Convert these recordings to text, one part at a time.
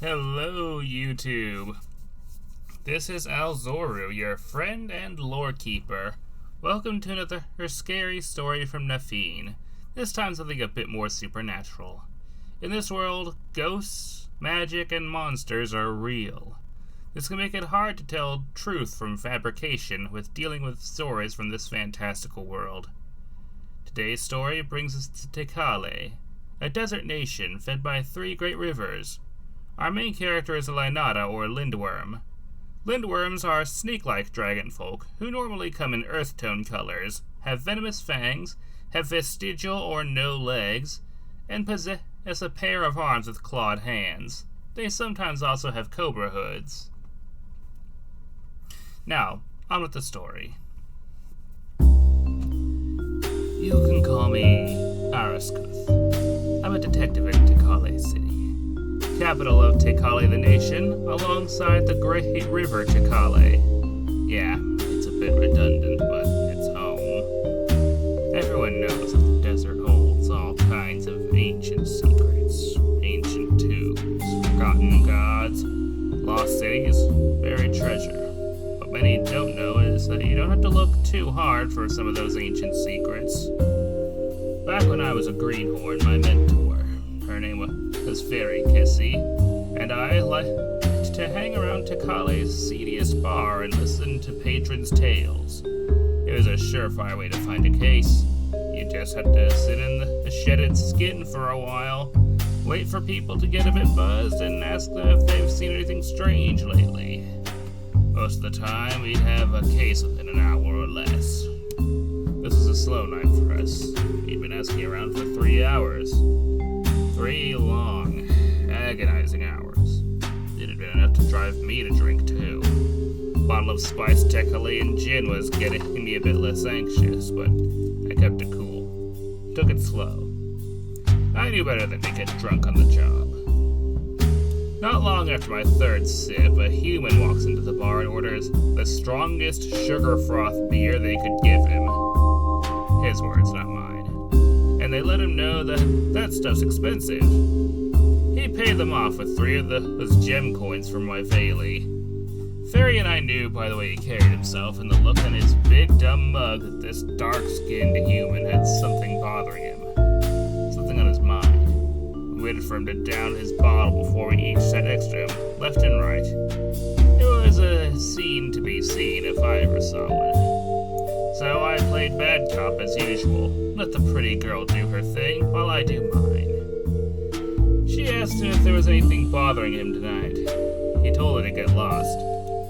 Hello, YouTube. This is Alzoru, your friend and lore keeper. Welcome to another scary story from Nafine. This time something a bit more supernatural. In this world, ghosts, magic, and monsters are real. This can make it hard to tell truth from fabrication with dealing with stories from this fantastical world. Today's story brings us to Tekale, a desert nation fed by 3 great rivers. Our main character is a Lainata, or lindworm. Lindworms are snake-like dragonfolk who normally come in earth tone colors, have venomous fangs, have vestigial or no legs, and possess a pair of arms with clawed hands. They sometimes also have cobra hoods. Now, on with the story. You can call me Araskuth. I'm a detective in Tekale City, capital of Tekale the nation, alongside the Great River Tekale. Yeah, it's a bit redundant, but it's home. Everyone knows that the desert holds all kinds of ancient secrets, ancient tombs, forgotten gods, lost cities, buried treasure. What many don't know is that you don't have to look too hard for some of those ancient secrets. Back when I was a greenhorn, my mentor, her name was Fairy Kissy, and I liked to hang around Tekale's seediest bar and listen to patrons' tales. It was a surefire way to find a case. You just had to sit in the shedded skin for a while, wait for people to get a bit buzzed, and ask them if they've seen anything strange lately. Most of the time, we'd have a case within an hour or less. This was a slow night for us. He'd been asking around for 3 hours. 3 long, agonizing hours. It had been enough to drive me to drink, too. A bottle of spiced Tekale gin was getting me a bit less anxious, but I kept it cool. Took it slow. I knew better than to get drunk on the job. Not long after my 3rd sip, a human walks into the bar and orders the strongest sugar froth beer they could give him. His words, not mine. And they let him know that stuff's expensive. He paid them off with 3 of those gem coins from my Veilie. Fairy and I knew by the way he carried himself and the look on his big dumb mug that this dark-skinned human had something bothering him. Something on his mind. We waited for him to down his bottle before we each sat next to him, left and right. It was a scene to be seen if I ever saw one. So I played bad cop as usual. Let the pretty girl do her thing while I do mine. She asked him if there was anything bothering him tonight. He told her to get lost.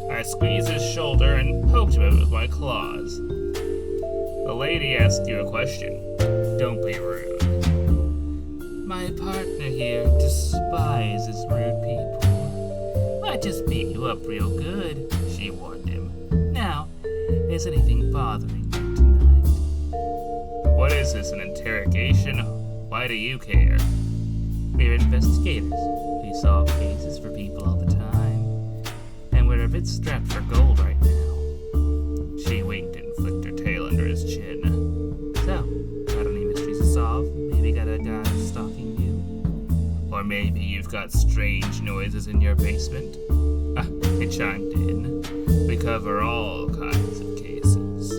I squeezed his shoulder and poked him with my claws. The lady asked you a question. Don't be rude. My partner here despises rude people. I just beat you up real good, she warned him. Now, is anything bothering you tonight? What is this, an interrogation? Why do you care? We're investigators. We solve cases for people all the time. And we're a bit strapped for gold right now. She winked and flicked her tail under his chin. So, got any mysteries to solve? Maybe got a guy stalking you? Or maybe you've got strange noises in your basement? It chimed in. We cover all kinds of cases.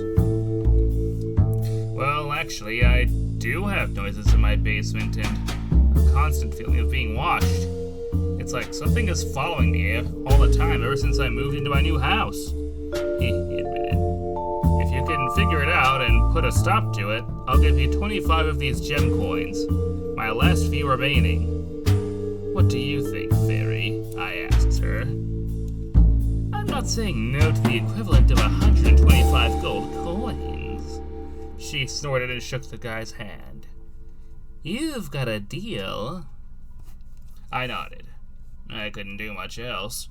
Well, actually, I do have noises in my basement and a constant feeling of being watched. It's like something is following me all the time ever since I moved into my new house, he admitted. If you can figure it out and put a stop to it, I'll give you 25 of these gem coins, my last few remaining. What do you think, Fairy? I asked her. I'm not saying no to the equivalent of 125 gold coins. She snorted and shook the guy's hand. You've got a deal. I nodded. I couldn't do much else.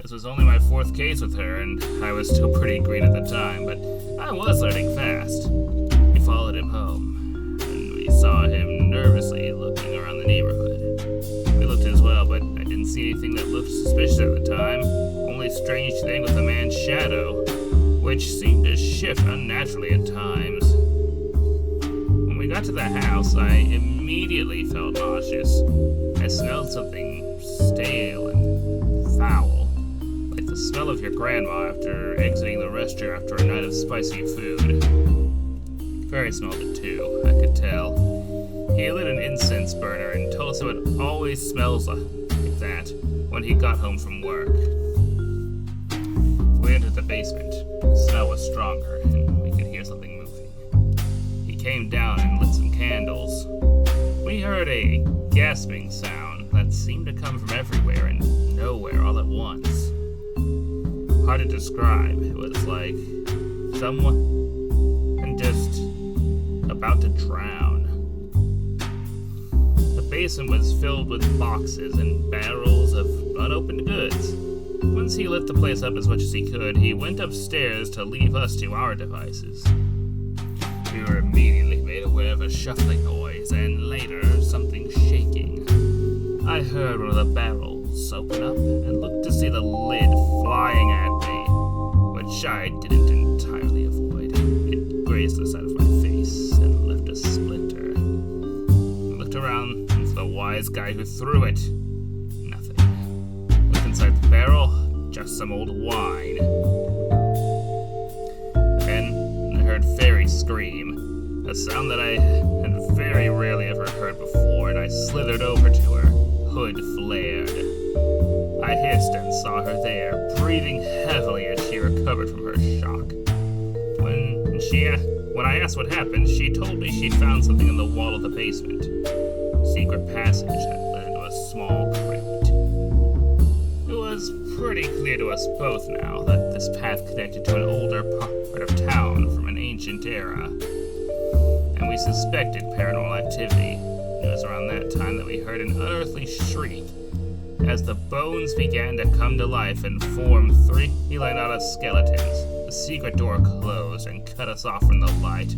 This was only my 4th case with her, and I was still pretty green at the time, but I was learning fast. We followed him home, and we saw him nervously looking around the neighborhood. We looked as well, but I didn't see anything that looked suspicious at the time. Only strange thing was the man's shadow, which seemed to shift unnaturally at times. When we got to the house, I immediately felt nauseous. I smelled something stale and smell of your grandma after exiting the restroom after a night of spicy food. Ferry smelled it too, I could tell. He lit an incense burner and told us it always smells like that when he got home from work. We entered the basement. The smell was stronger, and we could hear something moving. He came down and lit some candles. We heard a gasping sound that seemed to come from everywhere and nowhere all at once. Hard to describe. It was like someone just about to drown. The basement was filled with boxes and barrels of unopened goods. Once he lit the place up as much as he could, he went upstairs to leave us to our devices. We were immediately made aware of a shuffling noise, and later, something shaking. I heard one of the barrels open up and looked to see the lid flying at me, which I didn't entirely avoid. It grazed the side of my face and left a splinter. I looked around for the wise guy who threw it. Nothing. Looked inside the barrel, just some old wine. Then I heard Fairy scream, a sound that I had very rarely ever heard before, and I slithered over to her. Hood flared. I hissed and saw her there, breathing heavily as she recovered from her shock. When I asked what happened, she told me she'd found something in the wall of the basement. A secret passage that led into a small crypt. It was pretty clear to us both now that this path connected to an older part of town from an ancient era, and we suspected paranormal activity. It was around that time that we heard an unearthly shriek as the bones began to come to life and form three Leonada skeletons. The secret door closed and cut us off from the light.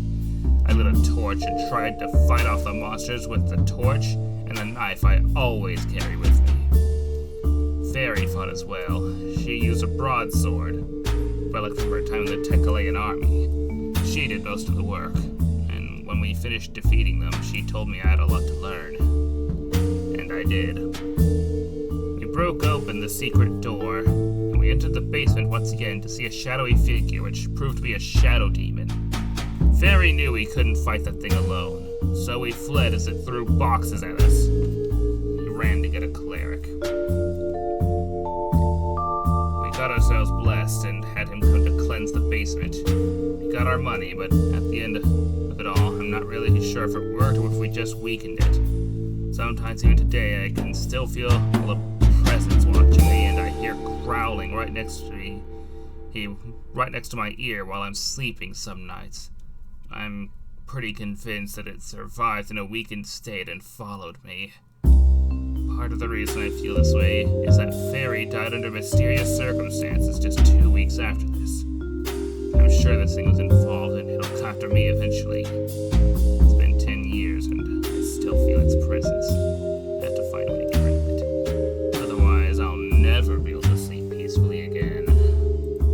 I lit a torch and tried to fight off the monsters with the torch and the knife I always carry with me. Fairy fought as well. She used a broadsword, relic from her time in the Tekalayan army. She did most of the work, and when we finished defeating them, she told me I had a lot to learn. And I did. We broke open the secret door, and we entered the basement once again to see a shadowy figure, which proved to be a shadow demon. Fairy knew we couldn't fight that thing alone, so we fled as it threw boxes at us. We ran to get a cleric. We got ourselves blessed and had him come to cleanse the basement. We got our money, but at the end of it all, I'm not really sure if it worked or if we just weakened it. Sometimes even today, I can still feel all the presence watching me, and I hear growling right next to me. Right next to my ear while I'm sleeping some nights. I'm pretty convinced that it survived in a weakened state and followed me. Part of the reason I feel this way is that Fairy died under mysterious circumstances just 2 weeks after this. I'm sure this thing was involved and it'll come after me eventually.